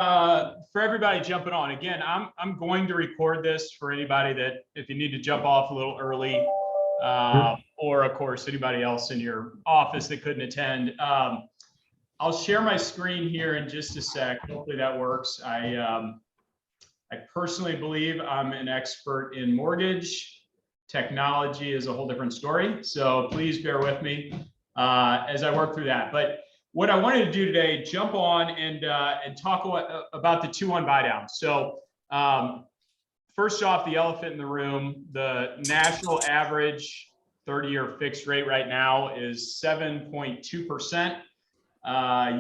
for everybody jumping on, again, I'm going to record this for anybody that if you need to jump off a little early, or of course anybody else in your office that couldn't attend. I'll share my screen here in just a sec. Hopefully that works. I personally believe I'm an expert in mortgage. Technology is a whole different story, so please bear with me as I work through that. But what I wanted to do today, jump on and talk about the 2-1 buy down. So first off, the elephant in the room, the national average 30-year fixed rate right now is 7.2%.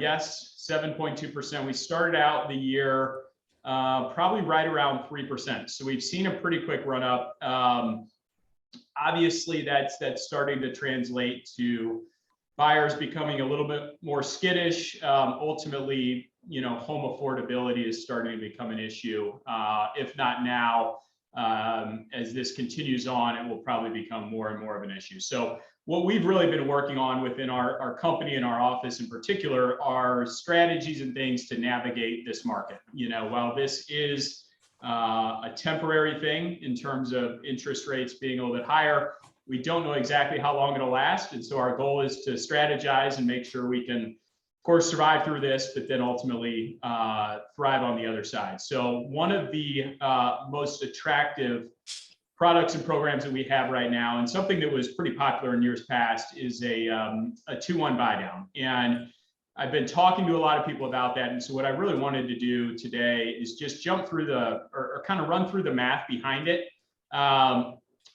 Yes, 7.2%. We started out the year probably right around 3%. So we've seen a pretty quick run up. Obviously, that's starting to translate to buyers becoming a little bit more skittish. Ultimately, home affordability is starting to become an issue. If not now, as this continues on, it will probably become more and more of an issue. So what we've really been working on within our company and our office in particular are strategies and things to navigate this market. While this is a temporary thing in terms of interest rates being a little bit higher, we don't know exactly how long it'll last. And so our goal is to strategize and make sure we can, of course, survive through this, but then ultimately thrive on the other side. So one of the most attractive products and programs that we have right now, and something that was pretty popular in years past, is a 2-1 buy down. And I've been talking to a lot of people about that. And so what I really wanted to do today is just jump through or kind of run through the math behind it.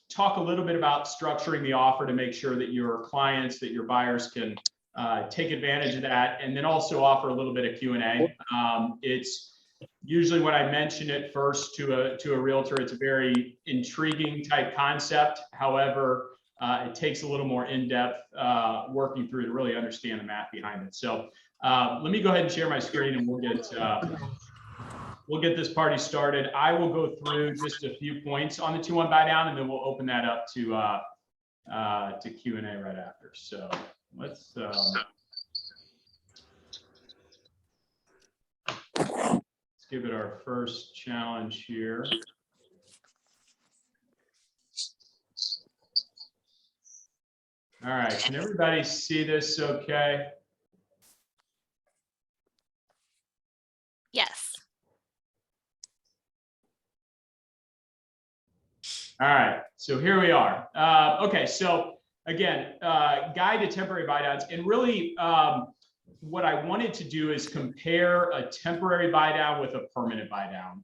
Talk a little bit about structuring the offer to make sure that your clients, that your buyers can take advantage of that, and then also offer a little bit of Q&A. It's usually when I mention it first to a realtor, it's a very intriguing type concept. However, it takes a little more in-depth working through to really understand the math behind it. So let me go ahead and share my screen, and we'll get this party started. I will go through just a few points on the 2-1 buy down, and then we'll open that up to Q&A right after. So let's give it our first challenge here. All right, can everybody see this okay? Yes. All right, so here we are. Okay, so again, guide to temporary buy downs. And really what I wanted to do is compare a temporary buy down with a permanent buy down.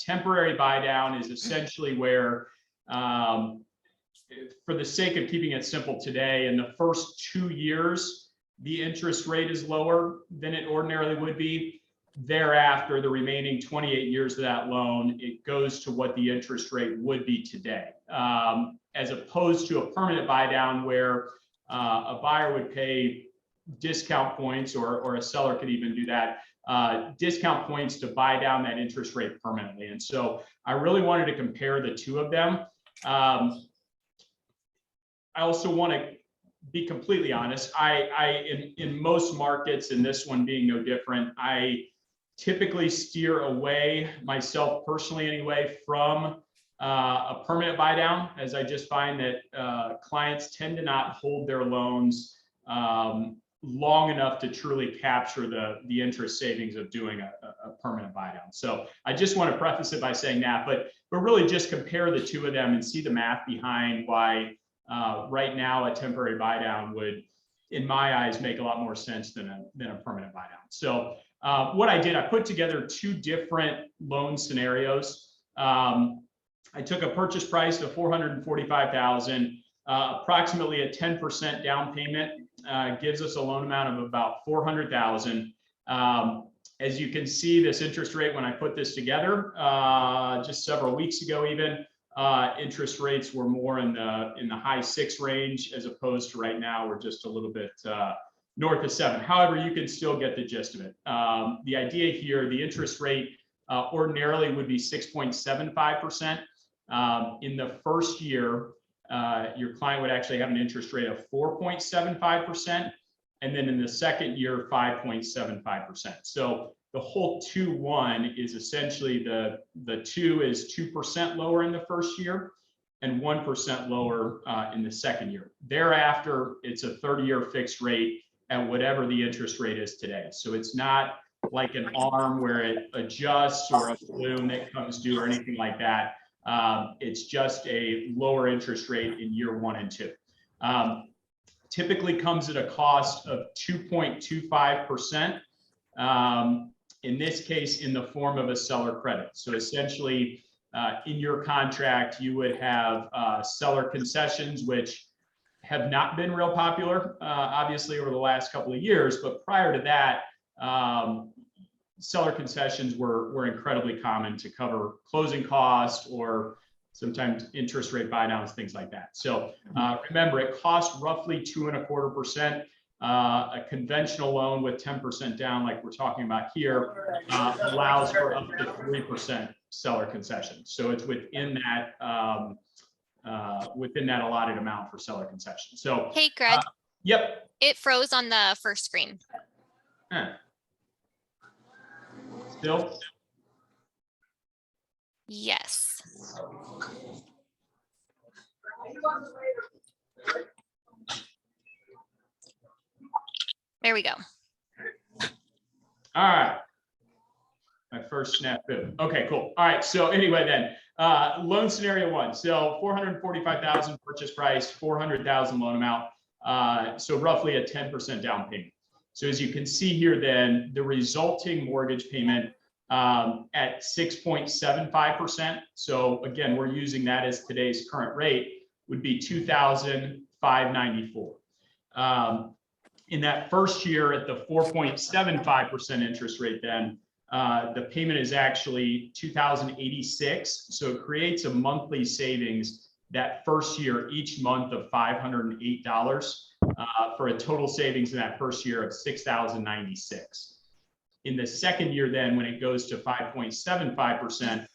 Temporary buy down is essentially where, for the sake of keeping it simple today, in the first 2 years, the interest rate is lower than it ordinarily would be. Thereafter, the remaining 28 years of that loan, it goes to what the interest rate would be today, as opposed to a permanent buy down where a buyer would pay discount points, or a seller could even do that, discount points to buy down that interest rate permanently. And so I really wanted to compare the two of them. I also want to be completely honest. In most markets, and this one being no different, I typically steer away, myself personally anyway, from a permanent buy down, as I just find that clients tend to not hold their loans long enough to truly capture the interest savings of doing a permanent buy down. So I just want to preface it by saying that, but really just compare the two of them and see the math behind why right now a temporary buy down would, in my eyes, make a lot more sense than a permanent buy down. So what I did, I put together two different loan scenarios. I took a purchase price of $445,000, approximately a 10% down payment, gives us a loan amount of about $400,000. As you can see, this interest rate, when I put this together just several weeks ago, even interest rates were more in the high 6 range, as opposed to right now we're just a little bit north of 7. However, you can still get the gist of it. The idea here, the interest rate ordinarily would be 6.75%. In the first year, your client would actually have an interest rate of 4.75%, and then in the second year, 5.75%. So the the whole 2-1 is essentially the 2 is 2% lower in the first year and 1% lower in the second year. Thereafter, it's a 30-year fixed rate at whatever the interest rate is today. So it's not like an ARM where it adjusts or a balloon that comes due or anything like that. It's just a lower interest rate in year 1 and 2. Typically comes at a cost of 2.25%. In this case, in the form of a seller credit. So essentially, in your contract, you would have seller concessions, which have not been real popular, obviously, over the last couple of years. But prior to that, seller concessions were incredibly common to cover closing costs or sometimes interest rate buy downs, things like that. So remember, it costs roughly 2.25%. A conventional loan with 10% down, like we're talking about here, allows for up to 3% seller concession. So it's within that allotted amount for seller concession. So hey, Greg. Yep. It froze on the first screen. Still? Yes. There we go. All right. My first snafu. Okay, cool. All right. So anyway, then loan scenario 1. So 445,000 purchase price, 400,000 loan amount. So roughly a 10% down payment. So as you can see here, then the resulting mortgage payment at 6.75%. So again, we're using that as today's current rate, would be $2,594. In that first year at the 4.75% interest rate, then the payment is actually $2,086. So it creates a monthly savings that first year, each month of $508 for a total savings in that first year of $6,096. In the second year, then when it goes to 5.75%,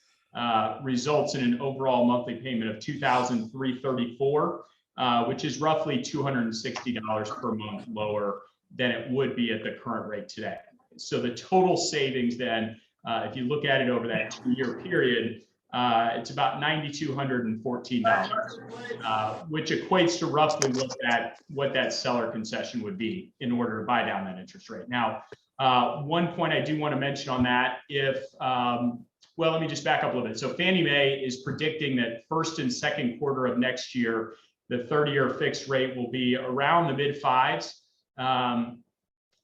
results in an overall monthly payment of $2,334. Which is roughly $260 per month lower than it would be at the current rate today. So the total savings then, if you look at it over that 2-year period, it's about $9,214, which equates to roughly what that seller concession would be in order to buy down that interest rate. Now, one point I do want to mention on that, well, let me just back up a little bit. So Fannie Mae is predicting that first and second quarter of next year, the 30-year fixed rate will be around the mid-5s.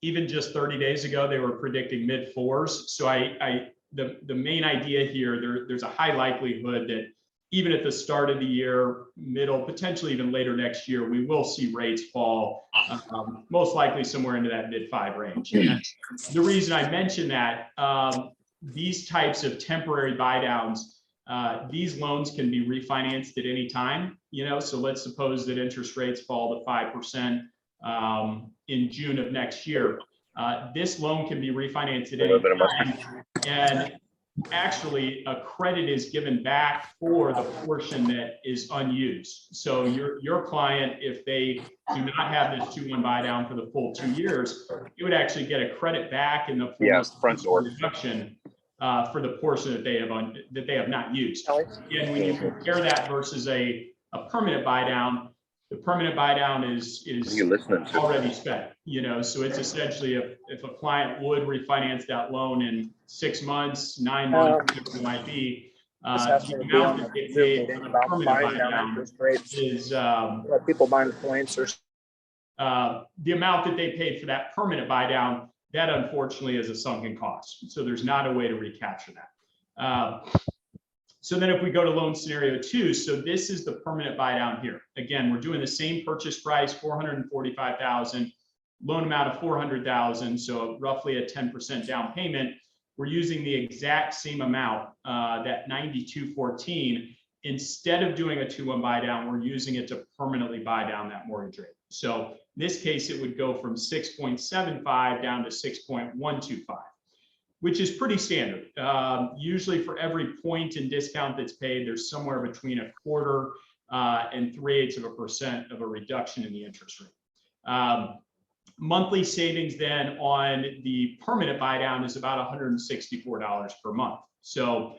Even just 30 days ago, they were predicting mid-4s. So the main idea here, there's a high likelihood that even at the start of the year, middle, potentially even later next year, we will see rates fall, most likely somewhere into that mid-5 range. And the reason I mention that, these types of temporary buy downs, these loans can be refinanced at any time, so let's suppose that interest rates fall to 5% in June of next year. This loan can be refinanced at any time, and actually a credit is given back for the portion that is unused. So your client, if they do not have this 2-1 buy down for the full 2 years, you would actually get a credit back in the form of reduction for the portion that they have not used. And when you compare that versus a permanent buy down, the permanent buy down is already spent. So it's essentially if a client would refinance that loan in 6 months, 9 months, whatever it might be, the amount that they paid for the permanent buy down is people buying points or the amount that they paid for that permanent buy down. That unfortunately is a sunken cost. So there's not a way to recapture that. So then if we go to loan scenario 2, so this is the permanent buy down here. Again, we're doing the same purchase price, $445,000, loan amount of $400,000, so roughly a 10% down payment. We're using the exact same amount, that $9,214. Instead of doing a 2-1 buy down, we're using it to permanently buy down that mortgage rate. So in this case, it would go from 6.75 down to 6.125, which is pretty standard. Usually for every point in discount that's paid, there's somewhere between 1/4 and 3/8% of a reduction in the interest rate. Monthly savings then on the permanent buy down is about $164 per month. So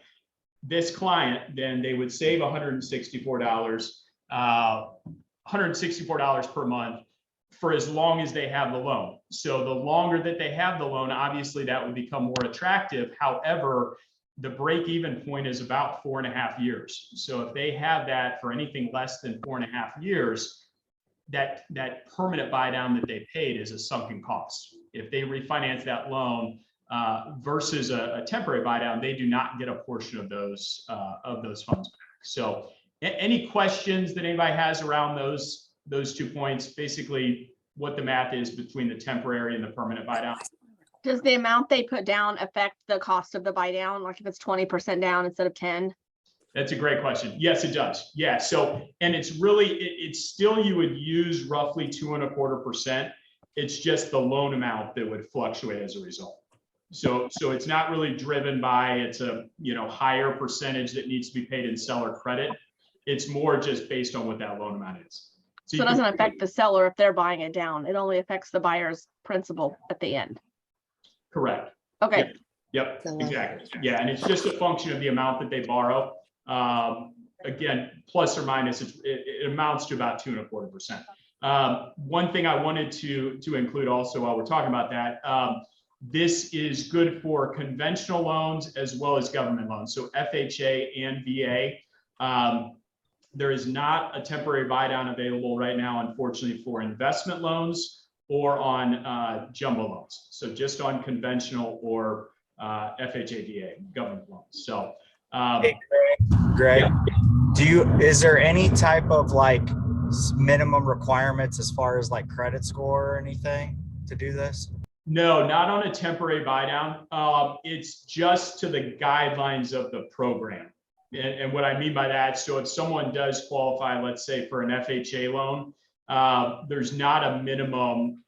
this client, then they would save $164 per month for as long as they have the loan. So the longer that they have the loan, obviously that would become more attractive. However, the break-even point is about 4.5 years. So if they have that for anything less than 4.5 years, that permanent buy down that they paid is a sunken cost. If they refinance that loan versus a temporary buy down, they do not get a portion of those funds back. So any questions that anybody has around those 2 points, basically what the math is between the temporary and the permanent buy down? Does the amount they put down affect the cost of the buy down? Like if it's 20% down instead of 10? That's a great question. Yes, it does. Yeah. So, and it's really, it's still, you would use roughly 2.25%. It's just the loan amount that would fluctuate as a result. So it's not really driven by, it's a, higher percentage that needs to be paid in seller credit. It's more just based on what that loan amount is. So it doesn't affect the seller if they're buying it down. It only affects the buyer's principal at the end. Correct. Okay. Yep, exactly. Yeah, and it's just a function of the amount that they borrow. Again, plus or minus, it amounts to about 2.25%. One thing I wanted to include also while we're talking about that, this is good for conventional loans as well as government loans. So FHA and VA. There is not a temporary buy down available right now, unfortunately, for investment loans or on jumbo loans. So just on conventional or FHA, VA, government loans. So hey, Greg, is there any type of like minimum requirements as far as like credit score or anything to do this? No, not on a temporary buy down. It's just to the guidelines of the program. And what I mean by that, so if someone does qualify, let's say for an FHA loan, there's not a minimum,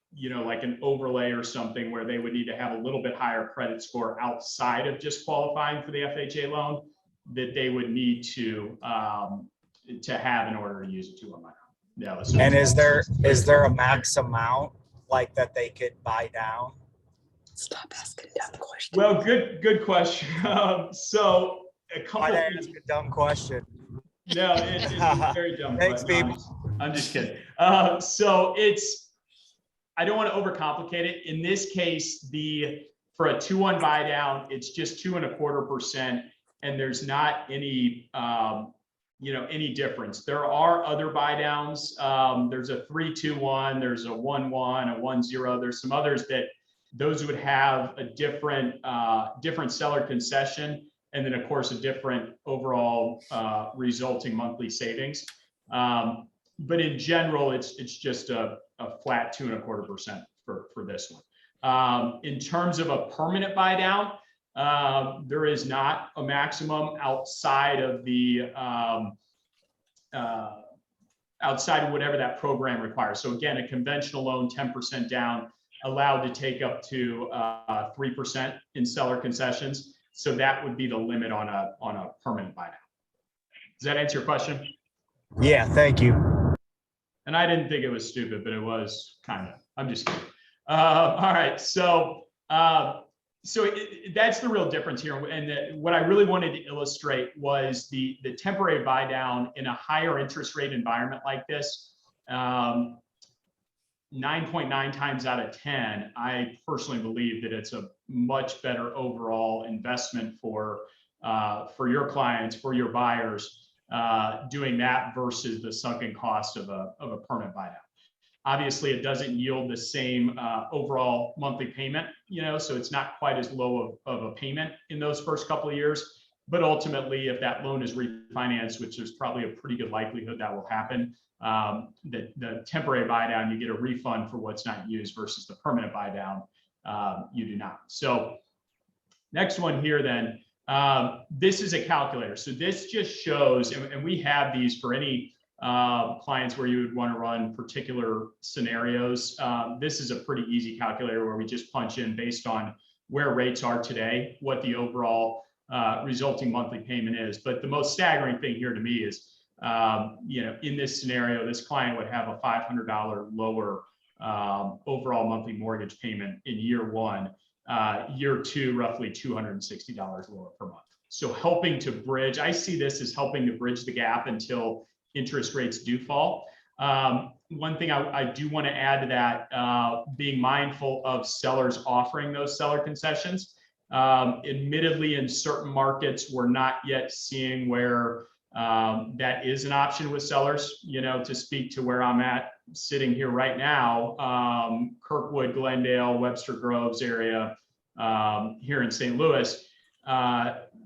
like an overlay or something where they would need to have a little bit higher credit score outside of just qualifying for the FHA loan that they would need to have in order to use a 2-1 buy down. And is there a max amount like that they could buy down? Stop asking dumb questions. Well, good question. So a couple. Why did I ask a dumb question? No, it's a very dumb. Thanks, question. I'm just kidding. So I don't want to overcomplicate it. In this case, for a 2-1 buy down, it's just 2.25%, and there's not any any difference. There are other buy downs. There's a 3-2-1, there's a 1-1, a 1-0. There's some others that those would have a different seller concession, and then of course a different overall resulting monthly savings. But in general, it's just a flat 2.25% for this one. In terms of a permanent buy down, there is not a maximum outside of the outside of whatever that program requires. So again, a conventional loan, 10% down, allowed to take up to 3% in seller concessions. So that would be the limit on a permanent buy down. Does that answer your question? Yeah, thank you. And I didn't think it was stupid, but it was kind of. I'm just kidding. All right, so that's the real difference here. And what I really wanted to illustrate was the temporary buy down in a higher interest rate environment like this. 9.9 times out of 10, I personally believe that it's a much better overall investment for your clients, for your buyers, doing that versus the sunken cost of a permanent buy down. Obviously, it doesn't yield the same overall monthly payment, so it's not quite as low of a payment in those first couple of years. But ultimately, if that loan is refinanced, which there's probably a pretty good likelihood that will happen, the temporary buy down, you get a refund for what's not used versus the permanent buy down, you do not. So next one here then, this is a calculator. So this just shows, and we have these for any clients where you would want to run particular scenarios. This is a pretty easy calculator where we just punch in based on where rates are today, what the overall resulting monthly payment is. But the most staggering thing here to me is, in this scenario, this client would have a $500 lower overall monthly mortgage payment in year one. Year two, roughly $260 lower per month. So helping to bridge, I see this as helping to bridge the gap until interest rates do fall. One thing I do want to add to that, being mindful of sellers offering those seller concessions. Admittedly, in certain markets, we're not yet seeing where that is an option with sellers. You know, to speak to where I'm at sitting here right now, Kirkwood, Glendale, Webster Groves area here in St. Louis,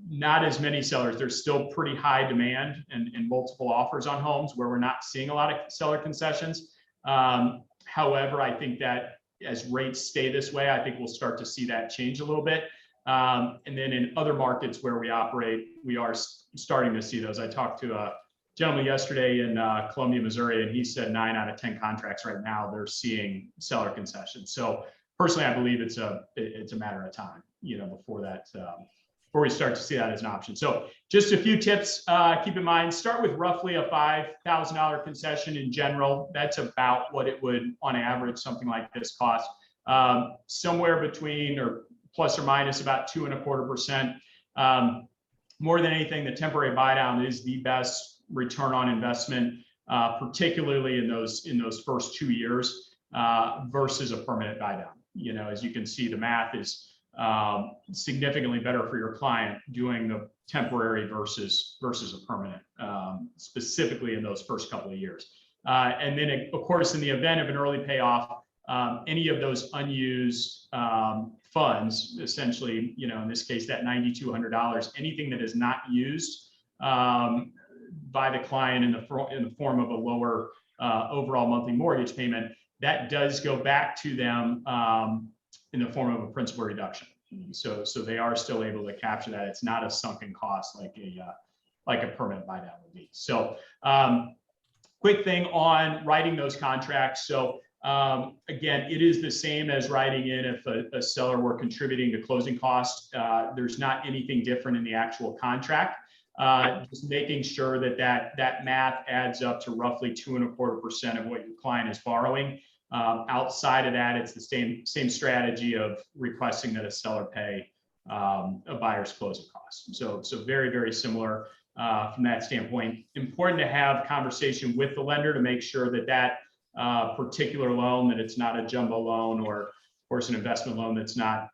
not as many sellers. There's still pretty high demand and multiple offers on homes where we're not seeing a lot of seller concessions. However, I think that as rates stay this way, I think we'll start to see that change a little bit. And then in other markets where we operate, we are starting to see those. I talked to a gentleman yesterday in Columbia, Missouri, and he said 9 out of 10 contracts right now, they're seeing seller concessions. So personally, I believe it's a matter of time, you know, before that, before we start to see that as an option. So just a few tips, keep in mind, start with roughly a $5,000 concession in general. That's about what it would, on average, something like this cost. Somewhere between or plus or minus about 2.25%. More than anything, the temporary buy down is the best return on investment, particularly in those first 2 years versus a permanent buy down. You know, as you can see, the math is significantally better for your client doing the temporary versus a permanent, specifically in those first couple of years. And then, of course, in the event of an early payoff, any of those unused funds, essentially, you know, in this case, that $9,200, anything that is not used by the client in the form of a lower overall monthly mortgage payment, that does go back to them in the form of a principal reduction. So they are still able to capture that. It's not a sunken cost like a permanent buy down would be. So quick thing on writing those contracts. So again, it is the same as writing in if a seller were contributing to closing costs. There's not anything different in the actual contract. Just making sure that math adds up to roughly 2.25% of what your client is borrowing. Outside of that, it's the same strategy of requesting that a seller pay a buyer's closing costs. So very, very similar from that standpoint. Important to have conversation with the lender to make sure that particular loan, that it's not a jumbo loan or, of course, an investment loan that's not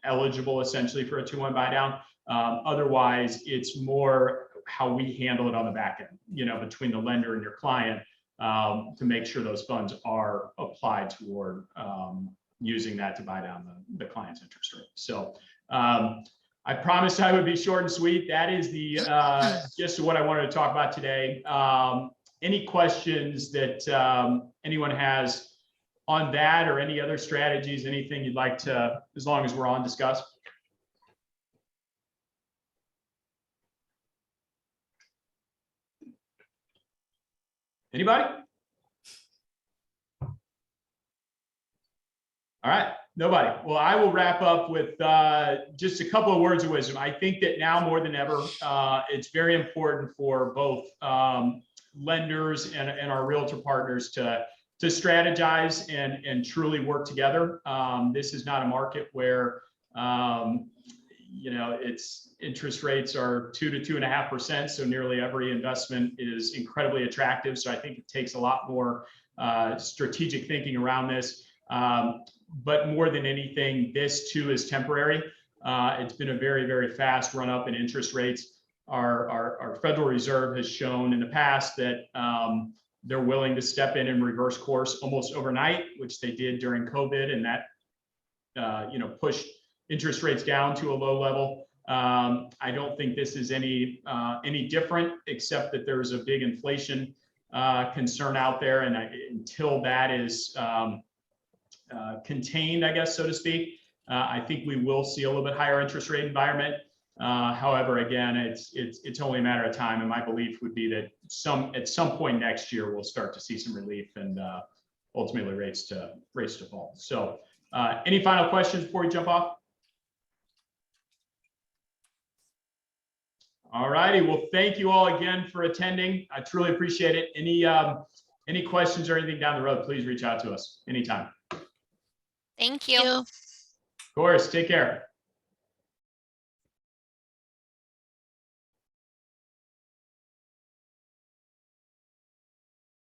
eligible essentially for a 2-1 buy down. Otherwise, it's more how we handle it on the back end, you know, between the lender and your client to make sure those funds are applied toward using that to buy down the client's interest rate. So I promised I would be short and sweet. That is the gist of what I wanted to talk about today. Any questions that anyone has on that or any other strategies, anything you'd like to, as long as we're on, discuss? Anybody? All right, nobody. Well, I will wrap up with just a couple of words of wisdom. I think that now more than ever, it's very important for both lenders and our realtor partners to strategize and truly work together. This is not a market where you know, it's interest rates are 2 to 2.5%. So nearly every investment is incredibly attractive. So I think it takes a lot more strategic thinking around this. But more than anything, this too is temporary. It's been a very, very fast run up in interest rates. Our Federal Reserve has shown in the past that they're willing to step in and reverse course almost overnight, which they did during COVID, and that you know, pushed interest rates down to a low level. I don't think this is any different, except that there's a big inflation concern out there, and until that is contained, I guess, so to speak, I think we will see a little bit higher interest rate environment. However, again, it's only a matter of time, and my belief would be that at some point next year we'll start to see some relief and ultimately rates to fall. So, any final questions before we jump off? All righty. Well, thank you all again for attending. I truly appreciate it. Any Any questions or anything down the road, please reach out to us anytime. Of Thank you. course, take care.